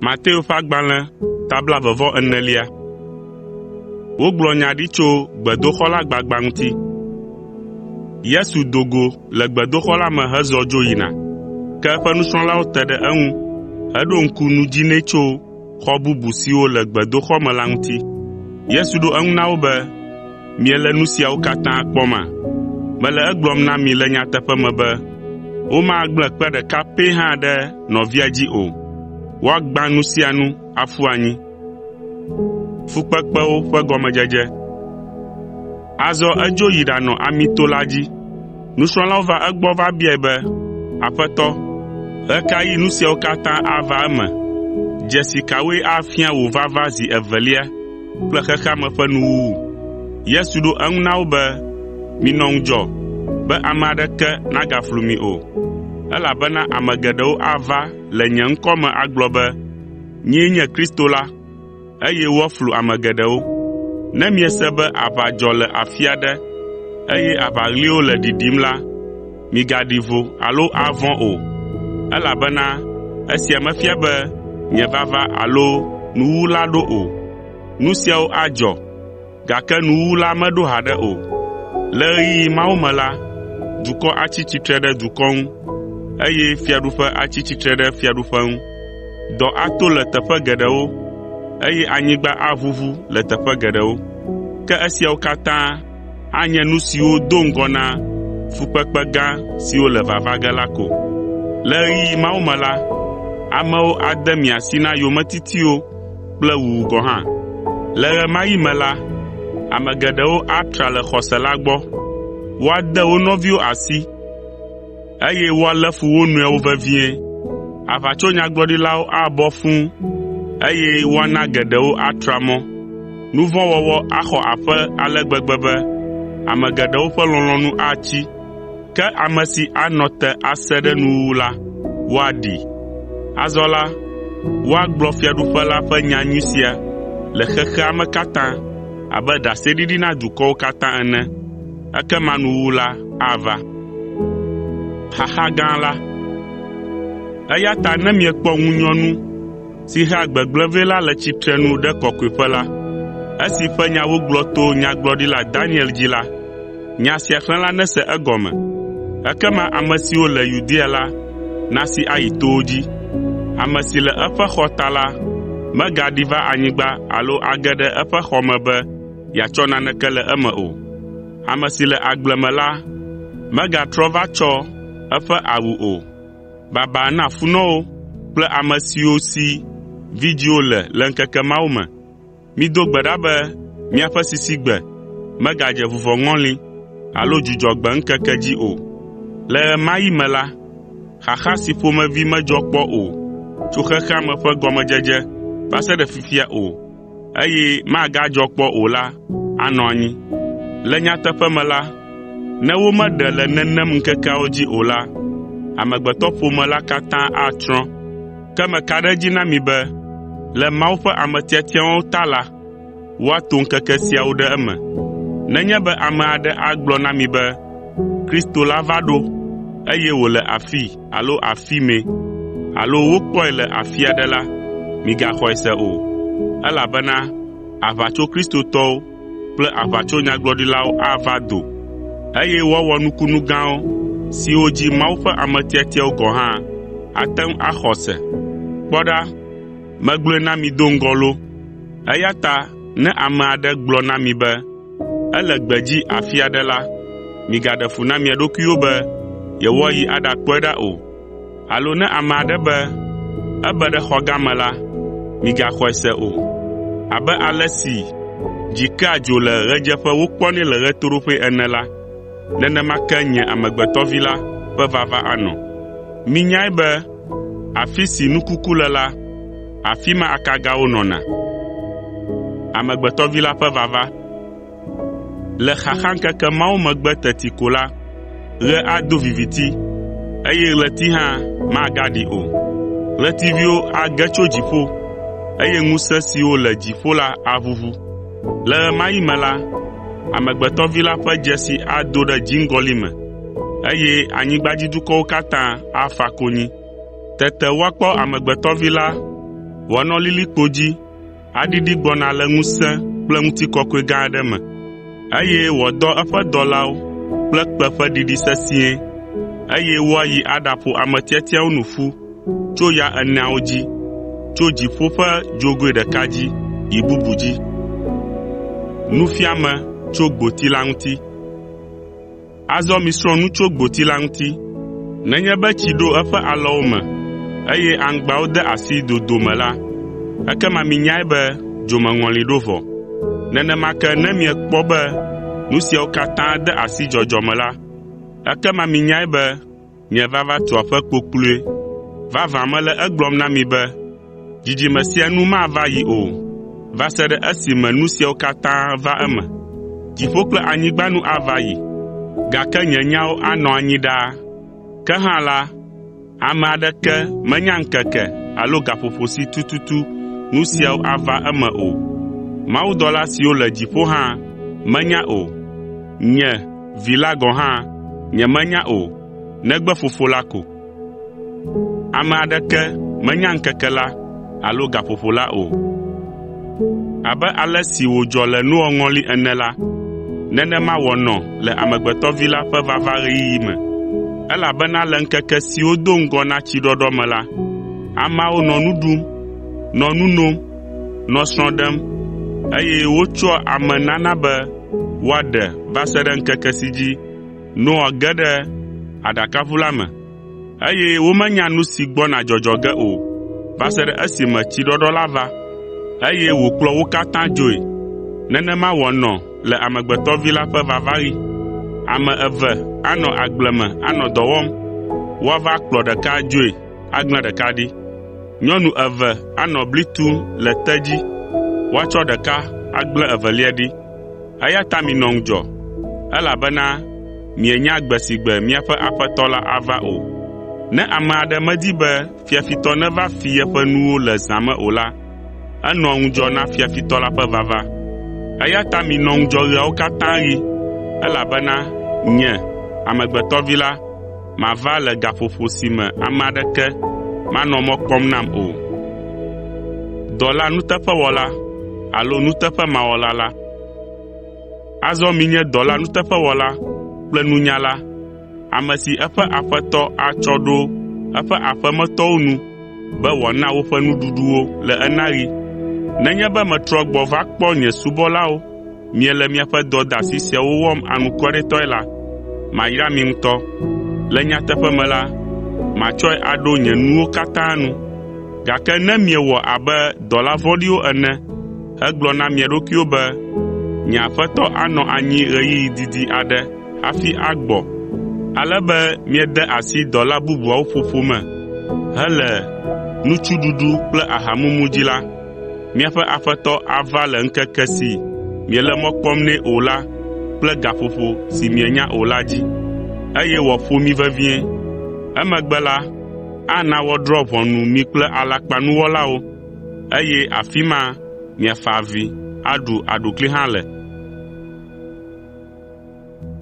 Mateo ƒe agbalẽ tabla 24. Wogblɔ nya ɖi tso gbedoxɔ la gbagba ŋuti. Yesu do go le gbedoxɔ la me hezɔ dzo yina, ke eƒe nusrɔ̃lawo te ɖe eŋu heɖo ŋku nu dzi nɛ tso xɔ bubu siwo le gbedoxɔ me la ŋuti. Yesu ɖo eŋu na wo be, miele nu siawo katã kpɔma? Mele egblɔm na mi le nyateƒe me be, womagblẽ kpe ɖeka pɛ hã ɖe nɔvia dzi o. Woagbã nu sia nu aƒu anyi. Fukpekpewo ƒe gɔmedzedze. Azɔ edzo yi ɖanɔ Amito la dzi. Nusrɔ̃lawo va egbɔ va biae be, Aƒetɔ, ɣe ka ɣi nu siawo katã ava eme? Dzesi kawoe afia wò vava zi evelia kple xexea me ƒe nuwuwu? Yesu ɖo eŋu na wo be, minɔ ŋudzɔ be ame aɖeke nagaflu mi o, elabena ame geɖewo ava le nye ŋkɔ me agblɔ be, nyee nye Kristo la, eye woaflu ame geɖewo. Ne miese be aʋa dzɔ le afi aɖe, eye aʋaɣliwo le ɖiɖim la, migaɖi vo alo avɔ̃ o, elabena esia mefia be nye vava alo nuwuwu la ɖo o. Nu siawo adzɔ, gake nuwuwu la meɖo haɖe o. Le ɣeyiɣi mawo me la, dukɔ atsi tsitre ɖe dukɔ ŋu, eye fiaɖuƒe atsi tsitre ɖe fiaɖuƒe ŋu. Dɔ ato le teƒe geɖewo, eye anyigba aʋuʋu le teƒe geɖewo. Ke esiawo katã anye nu siwo do ŋgɔ na fukpekpe gã siwo le vava ge la ko. Le ɣeyiɣi mawo me la, amewo ade mi asi na yometitiwo kple wuwu gɔ̃ hã. Le ɣe ma ɣi me la, ame geɖewo atra le xɔse la gbɔ. Woade wo nɔviwo asi, eye woalé fu wo nɔewo vevie. Aʋatsonyagblɔɖilawo abɔ fũu, eye woana geɖewo atra mɔ. Nu vɔ̃ wɔwɔ axɔ aƒe ale gbegbe be ame geɖewo ƒe lɔlɔ̃nu atsi, ke ame si anɔ te ase ɖe nuwuwu la, woaɖii. Azɔ la, woagblɔ fiaɖuƒe la ƒe nyanyui sia le xexea me katã abe ɖaseɖiɖi na dukɔwo katã ene. Ekema nuwuwu la ava. Xaxa gã la. Eya ta ne miekpɔ ŋunyɔnu si hea gbegblẽ vɛ la le tsitrenu ɖe kɔkɔeƒe la, esi ƒe nya wogblɔ to nyagblɔɖila Daniel dzi la, nya sia xlẽ la nese egɔme. Ekema ame siwo le Yudea la nasi ayi towo dzi. Ame si le eƒe xɔ ta la megaɖi va anyigba alo age ɖe eƒe xɔ me be yeatsɔ naneke le eme o. Ame si le agble me la megatrɔ va tsɔ eƒe awu o. Baba na funɔwo kple ame siwo si vidzĩwo le ŋkeke mawo me. Mido gbe ɖa be miaƒe sisigbe megadze vuvɔŋɔli alo dzudzɔgbe ŋkeke dzi o. Le ɣe ma ɣi me la, xaxa si ƒomevi medzɔ kpɔ o tso xexea me ƒe gɔmedzedze va se ɖe fifia o, eye magadzɔ kpɔ o la anɔ anyi. Le nyateƒe me la, ne womeɖe le nenem ŋkekeawo dzi o la, amegbetɔƒome la katã atsrɔ̃. Ke meka ɖe edzi na mi be le Mawu ƒe ame tiatiawo ta la, woato ŋkeke siawo ɖe eme. Nenye be ame aɖe agblɔ na mi be Kristo la va ɖo, eye wòle afii alo afi mɛ, alo wokpɔe le afi aɖe la, migaxɔe se o, elabena aʋatsokristotɔwo kple aʋatsonyagblɔɖilawo ava do, eye woawɔ nukunu gãwo siwo dzi Mawu ƒe ame tiatiawo gɔ̃ hã ate ŋu axɔ se. Kpɔ ɖa, megblɔe na mi do ŋgɔ lo, eya ta ne ame aɖe gblɔ na mi be ele gbedzi afi aɖe la, migaɖe fu na mia ɖokuiwo be yewoayi aɖakpɔe ɖa o. Alo ne ame aɖe be ebe ɖe xɔ gã me la, migaxɔe se o. Abe ale si dzi kea dzo le ɣedzeƒe wokpɔnɛ le ɣetoɖoƒe ene la, nenema ke nye Amegbetɔ Vi la ƒe vava anɔ. Minyae be afi si nukuku le la, afi ma akagawo nɔna. Amegbetɔ Vi la ƒe vava. Le xaxaŋkeke mawo megbe teti ko la, ɣe ado viviti, eye ɣleti hã magaɖi o. Ɣletiviwo age tso dziƒo, eye ŋusẽ siwo le dziƒo la aʋuʋu. Le ɣe ma ɣi me la, Amegbetɔ Vi la ƒe dzesi ado ɖe dziŋgɔli me, eye anyigbadzidukɔwo katã afa konyi. Tete woakpɔ Amegbetɔ Vi la wòanɔ lilikpo dzi, aɖiɖi gbɔna le ŋusẽ kple ŋutikɔkɔe gã aɖe me, eye wòadɔ eƒe dɔlawo kple kpẽ ƒe ɖiɖi sesĩe, eye woayi aɖaƒo ame tiatiawo nu ƒu tso ya eneawo dzi, tso dziƒo ƒe dzogoe ɖeka dzi yi bubu dzi. Nufiame tso gboti la ŋuti. Azɔ misrɔ̃ nu tso gboti la ŋuti. Nenye be tsi ɖo eƒe alɔwo me, eye aŋgbawo de asi dodo me la, ekema minyae be dzomeŋɔli ɖo vɔ. Nenema ke ne miekpɔ be nu siawo katã de asi dzɔdzɔ me la, ekema minyae be nye vava tu aƒe kpokploe. Vavã mele egblɔm na mi be dzidzime sia nu mava yi o, va se ɖe esime nu siawo katã va eme. Dziƒo kple anyigba nu ava yi, gake nye nyawo anɔ anyi ɖaa. Ke hã la, ame aɖeke menya ŋkeke alo gaƒoƒo si tututu nu siawo ava eme o. Mawudɔla siwo le dziƒo hã menya o. Nye, Vi la gɔ̃ hã nyemenya o, negbe Fofo la ko. Ame aɖeke menya ŋkeke la alo gaƒoƒo la o. Abe ale si wòdzɔ le Noa ŋɔli ene la, nenema wòanɔ le Amegbetɔ Vi la ƒe vavaɣeyiɣi me. Elabena le ŋkeke siwo do ŋgɔ na tsiɖɔɖɔ me la, ameawo nɔ nu ɖum, nɔ nu nom, nɔ srɔ̃ ɖem, eye wotsɔa ame nana be woaɖe va se ɖe ŋkeke si dzi Noa ge ɖe aɖakaʋu la me, eye womenya nu si gbɔna dzɔdzɔ ge o, va se ɖe esime tsiɖɔɖɔ la va, eye wòkplɔ wo katã dzoe. Nenema wòanɔ le Amegbetɔ Vi la ƒe vavaɣi. Ame eve anɔ agble me anɔ dɔ wɔm, woava kplɔ ɖeka dzoe agblẽ ɖeka ɖi. Nyɔnu eve anɔ bli tum le te dzi, woatsɔ ɖeka agblẽ evelia ɖi. Eya ta minɔ ŋudzɔ, elabena mienya gbe si gbe míaƒe Aƒetɔ la ava o. Ne ame aɖe medi be fiafitɔ neva fi yeƒe nuwo le zã me o la, enɔa ŋudzɔ na fiafitɔ la ƒe vava. Eya ta minɔ ŋudzɔ ɣeawo katã ɣi, elabena nye, Amegbetɔ Vi la, mava le gaƒoƒo si me ame aɖeke manɔ mɔ kpɔm nam o. Dɔla nuteƒewɔla alo nuteƒemawɔla la. Azɔ minye dɔla nuteƒewɔla kple nunyala, ame si eƒe aƒetɔ atsɔ ɖo eƒe aƒemetɔwo nu be wòana woƒe nuɖuɖuwo le enaɣi. Nenye be metrɔ gbɔ va kpɔ nye subɔlawo miele miaƒe dɔdeasi siawo wɔm anukwaretɔe la, mayra mi ŋutɔ. Le nyateƒe me la, matsɔe aɖo nye nuwo katã nu. Gake ne miewɔ abe dɔla vɔ̃ɖiwo ene hegblɔ na mia ɖokuiwo be nye aƒetɔ anɔ anyi ɣeyiɣi didi aɖe hafi agbɔ, ale be miede asi dɔla bubuawo ƒoƒo me hele nutsuɖuɖu kple ahamumu dzi la, miaƒe aƒetɔ ava le ŋkeke si miele mɔ kpɔm nɛ o la kple gaƒoƒo si mienya o la dzi, eye wòaƒo mi vevie. Emegbe la, ana woadrɔ̃ ʋɔnu mi kple alakpanuwɔlawo, eye afi ma miafa avi, aɖu aɖukli hã le.